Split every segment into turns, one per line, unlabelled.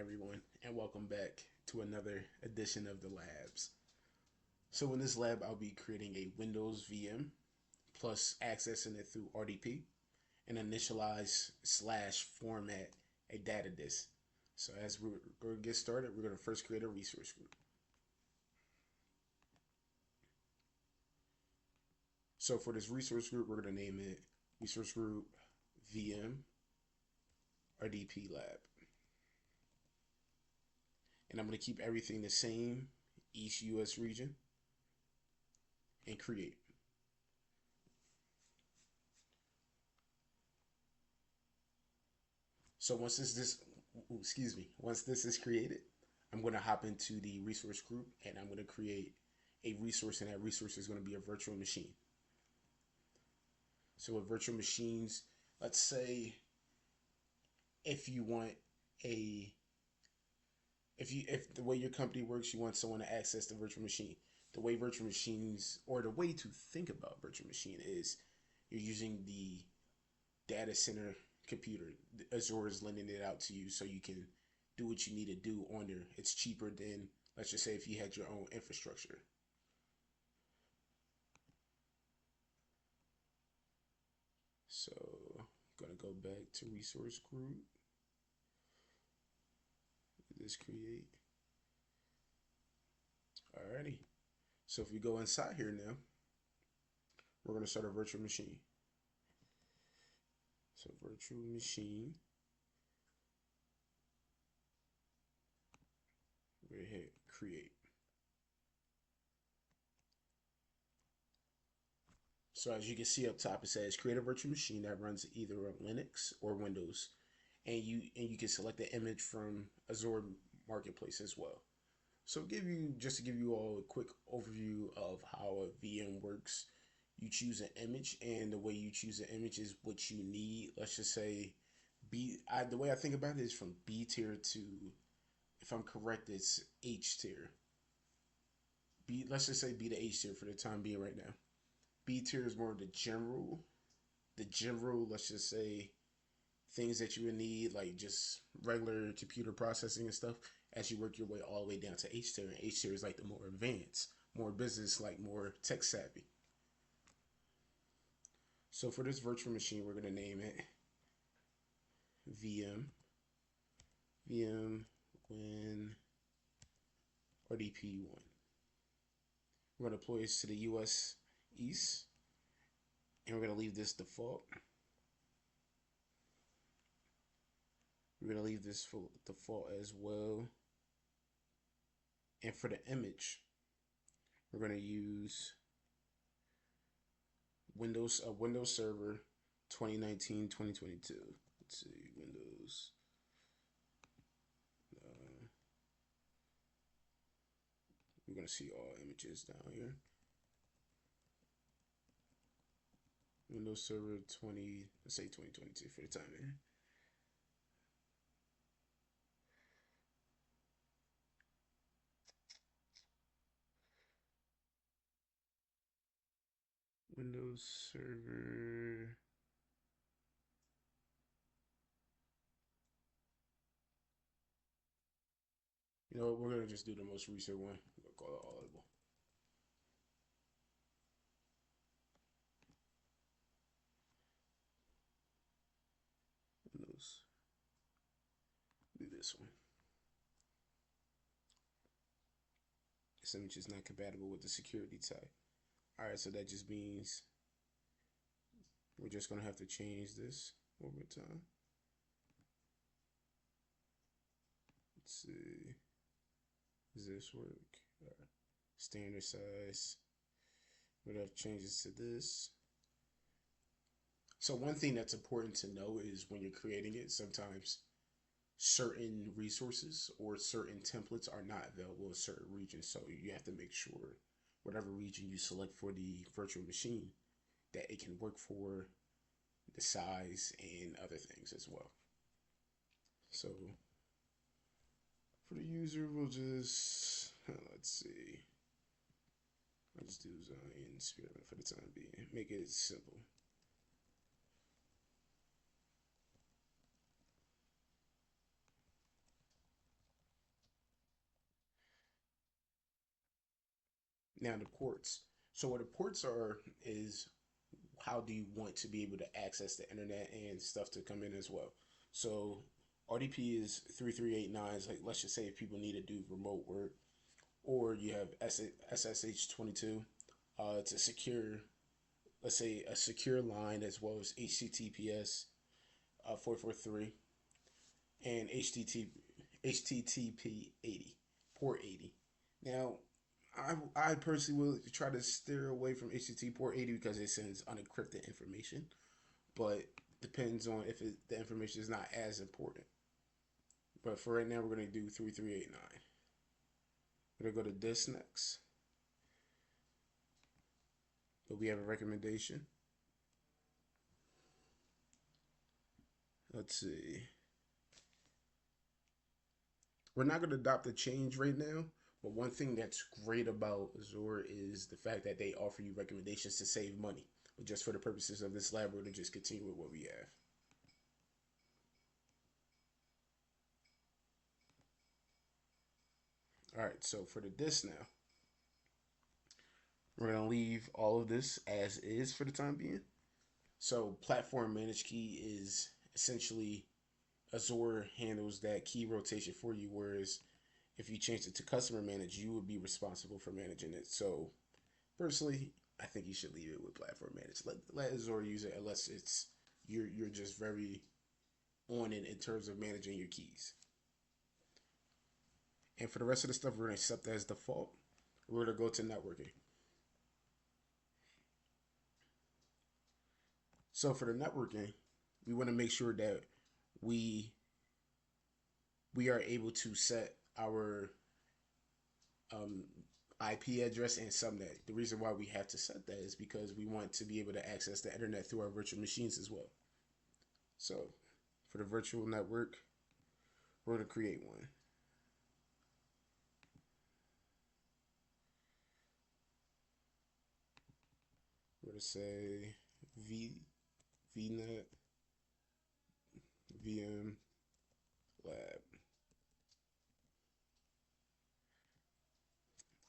everyone, and welcome back to another edition of the labs. So in this lab, I'll be creating a Windows VM plus accessing it through RDP and initialize slash format a data disk. So as we're going to get started, we're going to first create a resource group. So for this resource group, we're going to name it resource group VM RDP lab. And I'm going to keep everything the same, East US region, and create. So once once this is created, I'm going to hop into the resource group and I'm going to create a resource, and that resource is going to be a virtual machine. So with virtual machines, let's say if you want a if the way your company works, you want someone to access the virtual machine. The way virtual machines, or the way to think about virtual machine, is you're using the data center computer. Azure is lending it out to you so you can do what you need to do on there. It's cheaper than, let's just say, if you had your own infrastructure. So I'm gonna go back to resource group. This create. Alrighty. So if we go inside here now, we're gonna start a virtual machine. So virtual machine. We're gonna hit create. So as you can see up top, it says create a virtual machine that runs either on Linux or Windows, and you can select the image from Azure Marketplace as well. So just to give you all a quick overview of how a VM works. You choose an image, and the way you choose an image is what you need. Let's just say the way I think about it is from B tier to, if I'm correct, it's H tier. Let's just say B to H tier for the time being right now. B tier is more of the general. Let's just say, things that you would need, like just regular computer processing and stuff, as you work your way all the way down to H tier. And H tier is like the more advanced, more business, like more tech savvy. So for this virtual machine, we're going to name it VM Win RDP1. We're going to deploy this to the US East, and we're going to leave this default. We're going to leave this for default as well. And for the image, we're going to use Windows Server 2019-2022. Let's see, Windows. We're going to see all images down here. Windows Server 20, let's say 2022 for the time being. Windows Server. You know what, we're going to just do the most recent one. We'll call it Audible. Windows. Do this one. This image is not compatible with the security type. Alright, so that just means we're just going to have to change this over time. Let's see. Does this work? Right. Standard size. We're going to change this to this. So one thing that's important to know is when you're creating it, sometimes certain resources or certain templates are not available in certain regions. So you have to make sure whatever region you select for the virtual machine, that it can work for the size and other things as well. So for the user, we'll just, let's see. I'll just do Zion Spearman for the time being. Make it simple. Now the ports. So what the ports are is how do you want to be able to access the internet and stuff to come in as well. So RDP is 3389. Like let's just say if people need to do remote work, or you have SSH 22 to secure, let's say a secure line as well as HTTPS 443 and HTTP 80 port 80. Now I personally will try to steer away from HTTP port 80 because it sends unencrypted information, but depends on if the information is not as important. But for right now, we're going to do 3389. We're going to go to this next. But we have a recommendation. Let's see. We're not going to adopt a change right now, but one thing that's great about Azure is the fact that they offer you recommendations to save money. But just for the purposes of this lab, we're going to just continue with what we have. All right, so for the disk now, we're going to leave all of this as is for the time being. So platform managed key is essentially Azure handles that key rotation for you, whereas if you change it to customer managed, you would be responsible for managing it. So personally, I think you should leave it with platform managed. Let Azure use it unless it's you're just very on it in terms of managing your keys. And for the rest of the stuff, we're going to accept that as default. We're going to go to networking. So for the networking, we want to make sure that we are able to set our IP address and subnet. The reason why we have to set that is because we want to be able to access the internet through our virtual machines as well. So for the virtual network, we're going to create one. We're going to say VNet VM Lab.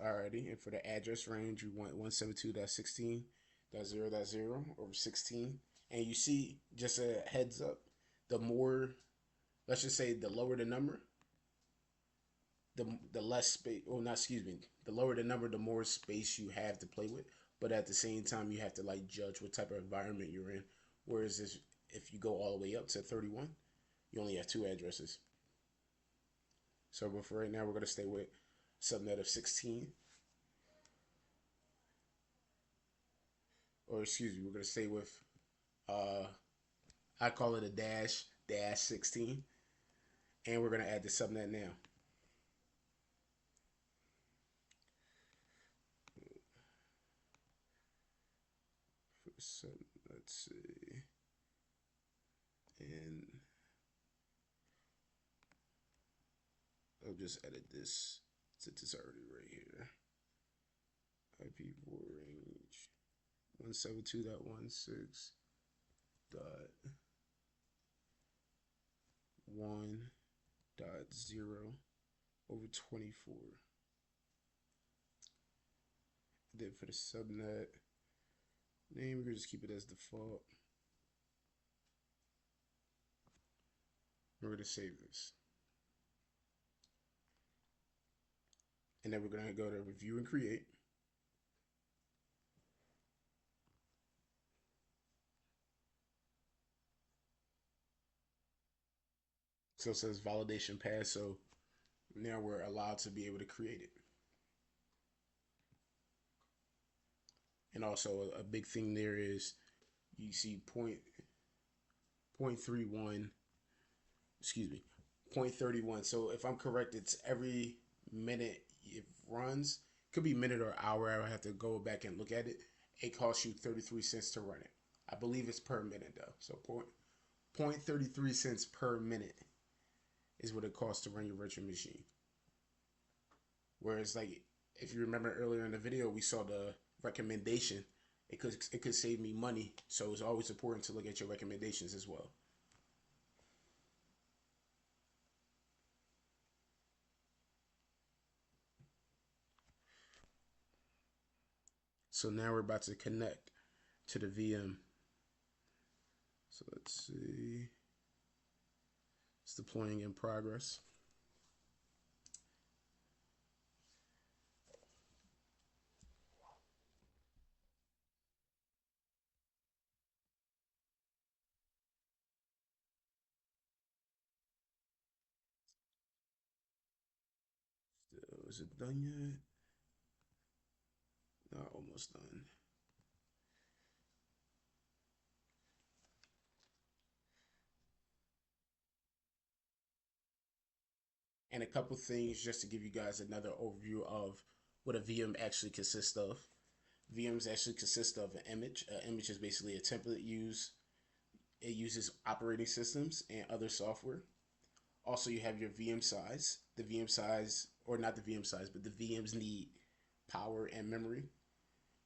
Alrighty, and for the address range, we want 172.16.0.0 over 16. And you see, just a heads up, the more, let's just say the lower the number, the less space, oh, not, excuse me, the lower the number, the more space you have to play with. But at the same time, you have to like judge what type of environment you're in. Whereas if you go all the way up to 31, you only have 2 addresses. So but for right now, we're going to stay with subnet of 16. Or excuse me, we're going to stay with, I call it a dash 16. And we're going to add the subnet now. Let's see. And I'll just edit this since it's already right here. IP4 range 172.1.1.0 over 24. Then for the subnet name, we're gonna just keep it as default. We're gonna save this. And then we're gonna go to review and create. So it says validation pass, so now we're allowed to be able to create it. And also a big thing there is you see 0.31, excuse me, 0.31. So if I'm correct, it's every minute it runs. Could be minute or hour. I have to go back and look at it. It costs you 33 cents to run it. I believe it's per minute though. So 0.33 cents per minute is what it costs to run your virtual machine. Whereas like if you remember earlier in the video, we saw the recommendation. It could save me money. So it's always important to look at your recommendations as well. So now we're about to connect to the VM. So let's see. It's deploying in progress. Still, is it done yet? Not almost done. And a couple things just to give you guys another overview of what a VM actually consists of. VMs actually consist of an image. An image is basically a template used. It uses operating systems and other software. Also, you have your VM size. The VM size, or not the VM size, but the VMs need power and memory.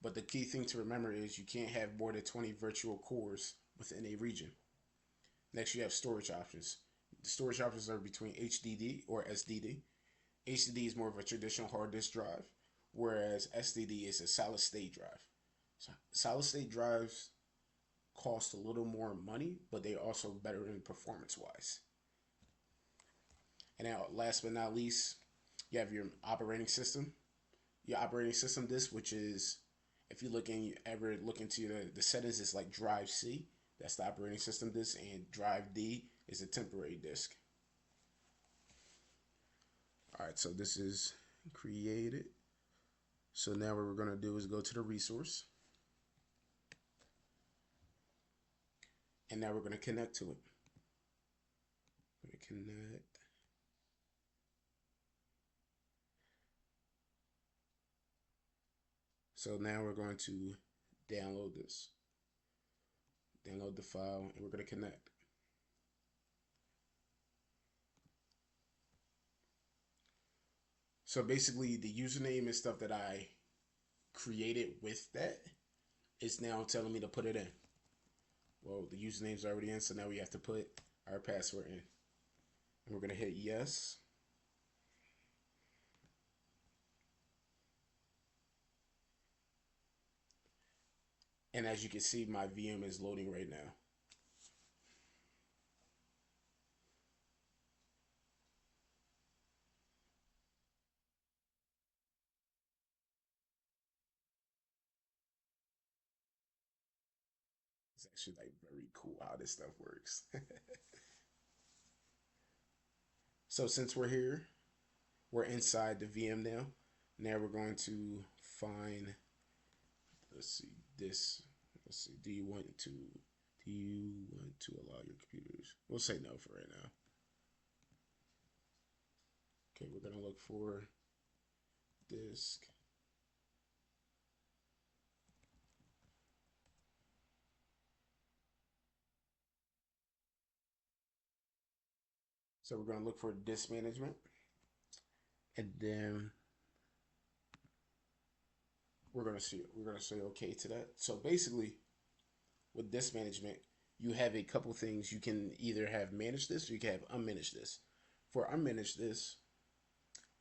But the key thing to remember is you can't have more than 20 virtual cores within a region. Next, you have storage options. The storage options are between HDD or SDD. HDD is more of a traditional hard disk drive, whereas SDD is a solid state drive. So solid state drives cost a little more money, but they're also better in performance wise. And now, last but not least, you have your operating system. Your operating system disk, which is, if you ever look into the settings, it's like drive C. That's the operating system disk, and drive D is a temporary disk. All right, so this is created. So now what we're going to do is go to the resource. And now we're going to connect to it. We're going to connect. So now we're going to download this. Download the file, and we're going to connect. So basically, the username and stuff that I created with that is now telling me to put it in. Well, the username's already in, so now we have to put our password in. And we're going to hit yes. And as you can see, my VM is loading right now. It's actually like very cool how this stuff works. So since we're here, we're inside the VM now. Now we're going to find, let's see, this. Let's see, do you want to allow your computers? We'll say no for right now. Okay, we're gonna look for disk. So we're gonna look for disk management, and then we're gonna say okay to that. So basically, with disk management, you have a couple things. You can either have managed this or you can have unmanaged this. For unmanaged this,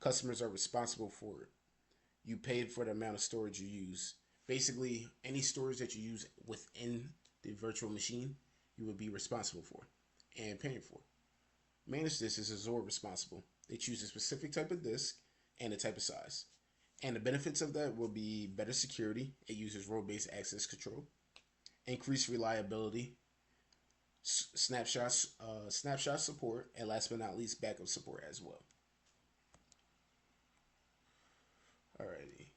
customers are responsible for it. You paid for the amount of storage you use. Basically, any storage that you use within the virtual machine, you would be responsible for and paying for. Managed this is Azure responsible. They choose a specific type of disk and a type of size. And the benefits of that will be better security. It uses role-based access control, increased reliability, snapshot support, and last but not least, backup support as well. Alrighty.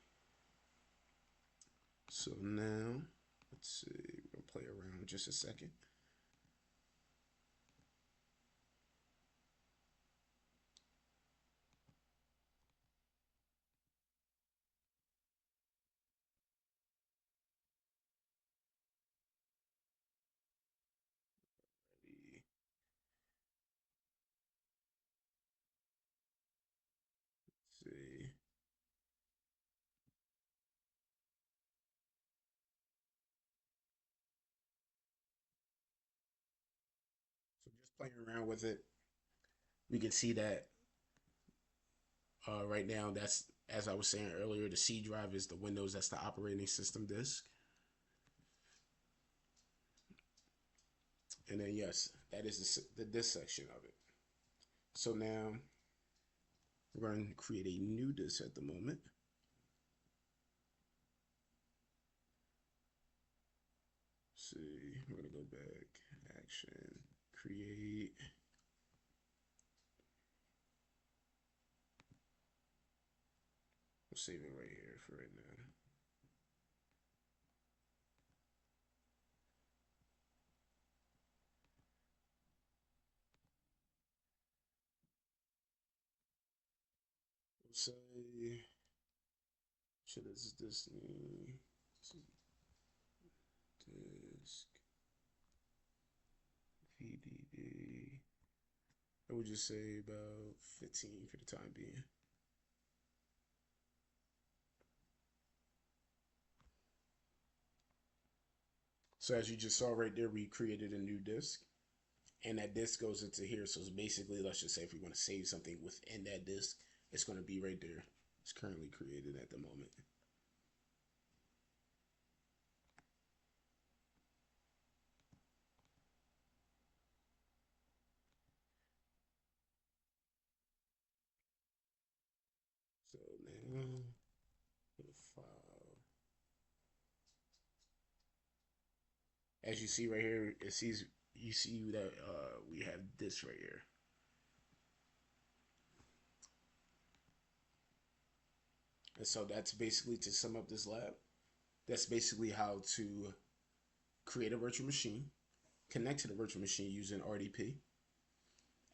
So now, let's see. We're gonna play around just a second. Let's see. So just playing around with it, we can see that Right now, that's, as I was saying earlier, the C drive is the Windows, that's the operating system disk. And then yes, that is the disk section of it. So now we're going to create a new disk at the moment. Let's see, we're going to go back, action, create. We'll save it right here for right now. We'll say, should this disk disk VDD? I would just say about 15 for the time being. So as you just saw right there, we created a new disk, and that disk goes into here. So it's basically, let's just say if we want to save something within that disk, it's going to be right there. It's currently created at the moment. So now, the file. As you see right here, it sees, you see that we have this right here. And so that's basically, to sum up this lab, that's basically how to create a virtual machine, connect to the virtual machine using RDP,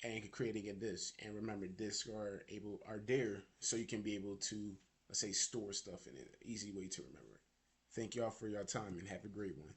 and creating a disk. And remember, disks are there so you can be able to, let's say, store stuff in it. Easy way to remember it. Thank y'all for your time and have a great one.